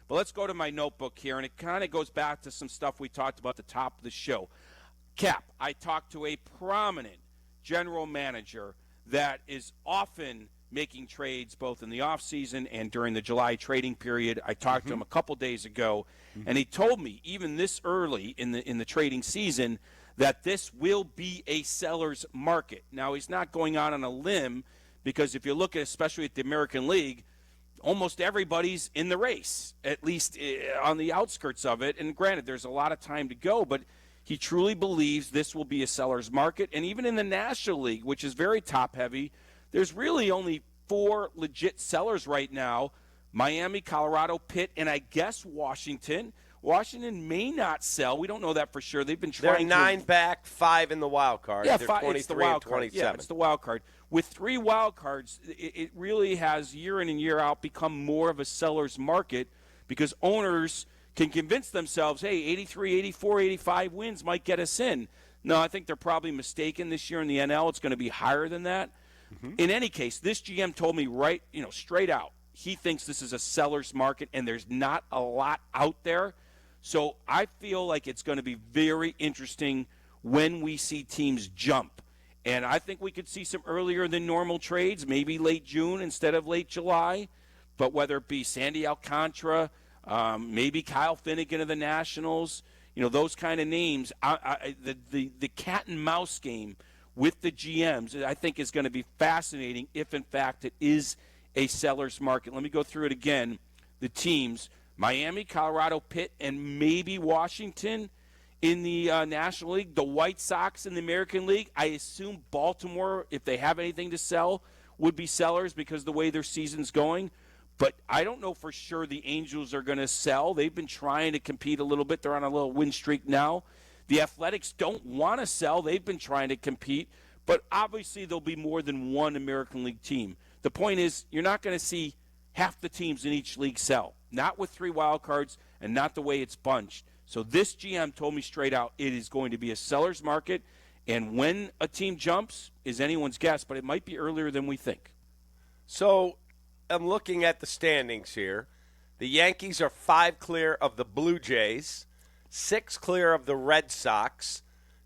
But let's go to my notebook here, and it kind of goes back to some stuff we talked about at the top of the show. Cap, I talked to a prominent general manager that is often making trades both in the offseason and during the July trading period. I talked to him a couple days ago, and he told me, even this early in the trading season, that this will be a seller's market. Now, he's not going out on a limb, because if you look at, especially at the American League, almost everybody's in the race, at least on the outskirts of it. And granted, there's a lot of time to go, but he truly believes this will be a seller's market. And even in the National League, which is very top-heavy, there's really only 4 legit sellers right now: Miami, Colorado, Pitt, and I guess Washington. Washington may not sell. We don't know that for sure. They've been trying. They're 9 back, 5 in the wild card. Yeah, they're 5, it's the wild card. 27. Yeah, it's the wild card. With 3 wild cards, it really has year in and year out become more of a seller's market, because owners can convince themselves, hey, 83, 84, 85 wins might get us in. No, I think they're probably mistaken this year in the NL. It's going to be higher than that. In any case, this GM told me straight out, he thinks this is a seller's market, and there's not a lot out there. So I feel like it's going to be very interesting when we see teams jump. And I think we could see some earlier than normal trades, maybe late June instead of late July. But whether it be Sandy Alcantara, maybe Kyle Finnegan of the Nationals, those kind of names, the cat and mouse game with the GMs, I think, is going to be fascinating if, in fact, it is a seller's market. Let me go through it again. The teams: Miami, Colorado, Pitt, and maybe Washington in the National League. The White Sox in the American League. I assume Baltimore, if they have anything to sell, would be sellers because of the way their season's going. But I don't know for sure the Angels are going to sell. They've been trying to compete a little bit. They're on a little win streak now. The Athletics don't want to sell. They've been trying to compete. But obviously there'll be more than one American League team. The point is, you're not going to see half the teams in each league sell. Not with 3 wild cards and not the way it's bunched. So this GM told me straight out it is going to be a seller's market. And when a team jumps is anyone's guess, but it might be earlier than we think. So I'm looking at the standings here. The Yankees are 5 clear of the Blue Jays, 6 clear of the Red Sox.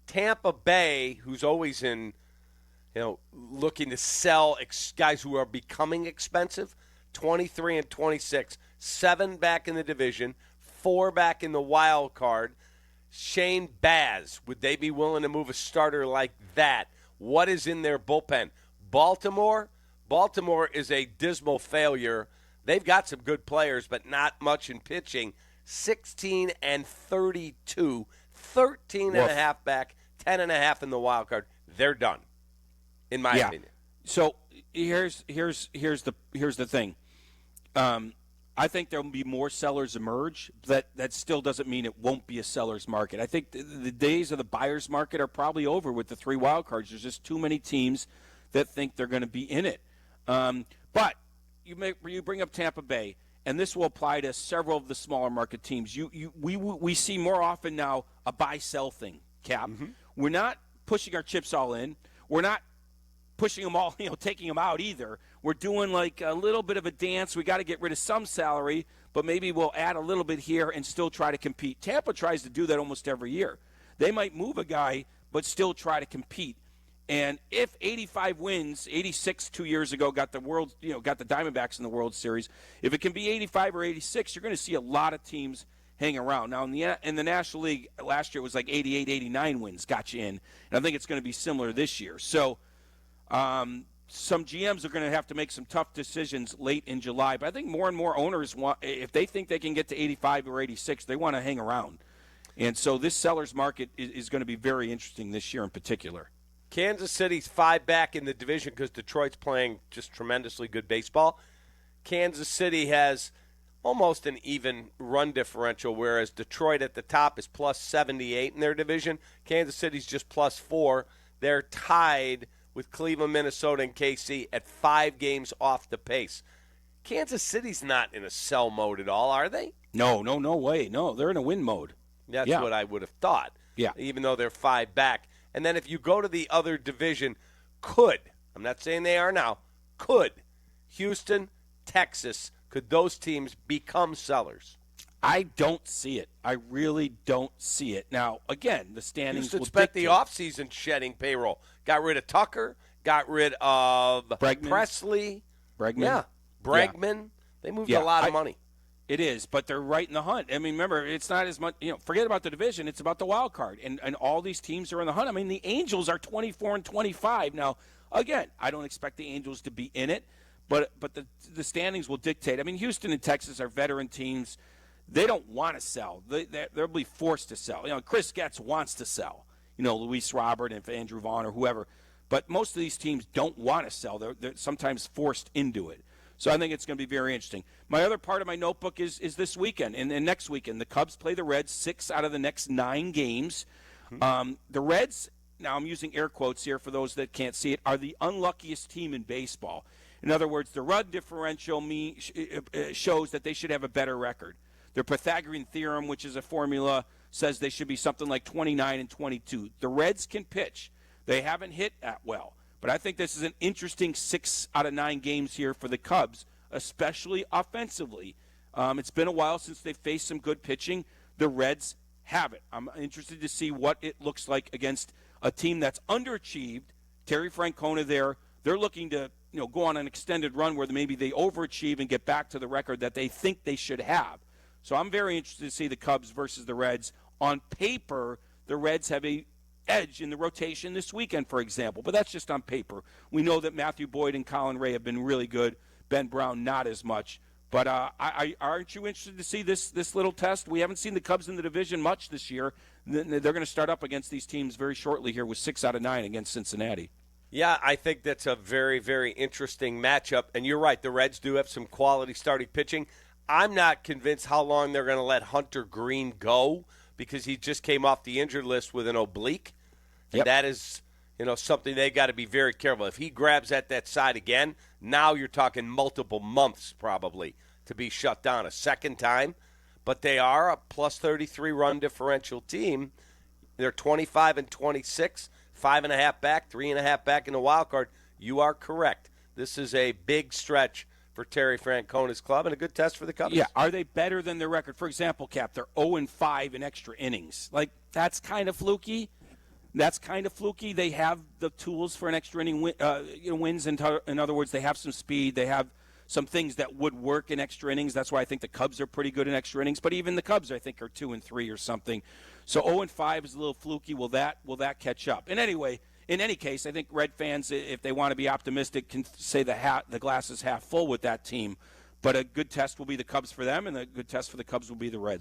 Tampa Bay, who's always in, looking to sell guys who are becoming expensive, 23 and 26, 7 back in the division, 4 back in the wild card. Shane Baz, would they be willing to move a starter like that? What is in their bullpen? Baltimore is a dismal failure. They've got some good players, but not much in pitching. 16 and 32, 13 and a half back, 10 and a half in the wild card. They're done, in my opinion. So here's the thing. I think there will be more sellers emerge. That still doesn't mean it won't be a seller's market. I think the days of the buyer's market are probably over with the 3 wild cards. There's just too many teams that think they're going to be in it. But you bring up Tampa Bay, and this will apply to several of the smaller market teams. We see more often now a buy-sell thing, Cap. We're not pushing our chips all in. We're not pushing them all, taking them out either. We're doing like a little bit of a dance. We got to get rid of some salary, but maybe we'll add a little bit here and still try to compete. Tampa tries to do that almost every year. They might move a guy, but still try to compete. And if 85 wins, 86 2 years ago got the Diamondbacks in the World Series. If it can be 85 or 86, you're going to see a lot of teams hang around. Now, in the National League last year, it was like 88, 89 wins got you in. And I think it's going to be similar this year. So some GMs are going to have to make some tough decisions late in July. But I think more and more owners want, if they think they can get to 85 or 86, they want to hang around. And so this seller's market is going to be very interesting this year in particular. Kansas City's 5 back in the division because Detroit's playing just tremendously good baseball. Kansas City has almost an even run differential, whereas Detroit at the top is plus 78 in their division. Kansas City's just plus 4. They're tied with Cleveland, Minnesota, and KC at 5 games off the pace. Kansas City's not in a sell mode at all, are they? No way. No, they're in a win mode. That's what I would have thought. Yeah. Even though they're 5 back. And then if you go to the other division, I'm not saying they are now, Houston, Texas, could those teams become sellers? I don't see it. I really don't see it. Now, again, the standings Houston will spent the dictate. offseason shedding payroll. Got rid of Tucker. Got rid of Bregman. Presley. Bregman. Yeah. Bregman. They moved a lot of money. It is, but they're right in the hunt. I mean, remember, it's not as much, forget about the division. It's about the wild card. And all these teams are in the hunt. I mean, the Angels are 24-25. Now, again, I don't expect the Angels to be in it, but the standings will dictate. I mean, Houston and Texas are veteran teams. They don't want to sell. They'll be forced to sell. Chris Getz wants to sell. Luis Robert and Andrew Vaughn or whoever. But most of these teams don't want to sell. They're sometimes forced into it. So I think it's going to be very interesting. My other part of my notebook is this weekend and next weekend. The Cubs play the Reds 6 out of the next 9 games. The Reds, now I'm using air quotes here for those that can't see it, are the unluckiest team in baseball. In other words, the run differential shows that they should have a better record. Their Pythagorean theorem, which is a formula, says they should be something like 29-22. The Reds can pitch. They haven't hit that well. But I think this is an interesting 6 out of 9 games here for the Cubs, especially offensively. It's been a while since they faced some good pitching. The Reds have it. I'm interested to see what it looks like against a team that's underachieved. Terry Francona there. They're looking to go on an extended run where maybe they overachieve and get back to the record that they think they should have. So I'm very interested to see the Cubs versus the Reds. On paper, the Reds have a edge in the rotation this weekend, for example, but that's just on paper. We know that Matthew Boyd and Colin Ray have been really good. Ben Brown, not as much. But aren't you interested to see this little test? We haven't seen the Cubs in the division much this year. They're going to start up against these teams very shortly here with 6 out of 9 against Cincinnati. Yeah, I think that's a very, very interesting matchup. And you're right, the Reds do have some quality starting pitching. I'm not convinced how long they're going to let Hunter Green go because he just came off the injured list with an oblique. And that is, something they got to be very careful. If he grabs at that side again, now you're talking multiple months probably to be shut down a second time. But they are a plus 33 run differential team. They're 25-26, 5.5 back, 3.5 back in the wild card. You are correct. This is a big stretch for Terry Francona's club and a good test for the Cubs. Yeah, are they better than their record? For example, Cap, they're 0-5 in extra innings. That's kind of fluky. They have the tools for an extra inning wins. In other words, they have some speed. They have some things that would work in extra innings. That's why I think the Cubs are pretty good in extra innings. But even the Cubs, I think, are 2-3 or something. So 0-5 is a little fluky. Will that catch up? And anyway, in any case, I think Red fans, if they want to be optimistic, can say the glass is half full with that team. But a good test will be the Cubs for them, and a good test for the Cubs will be the Reds.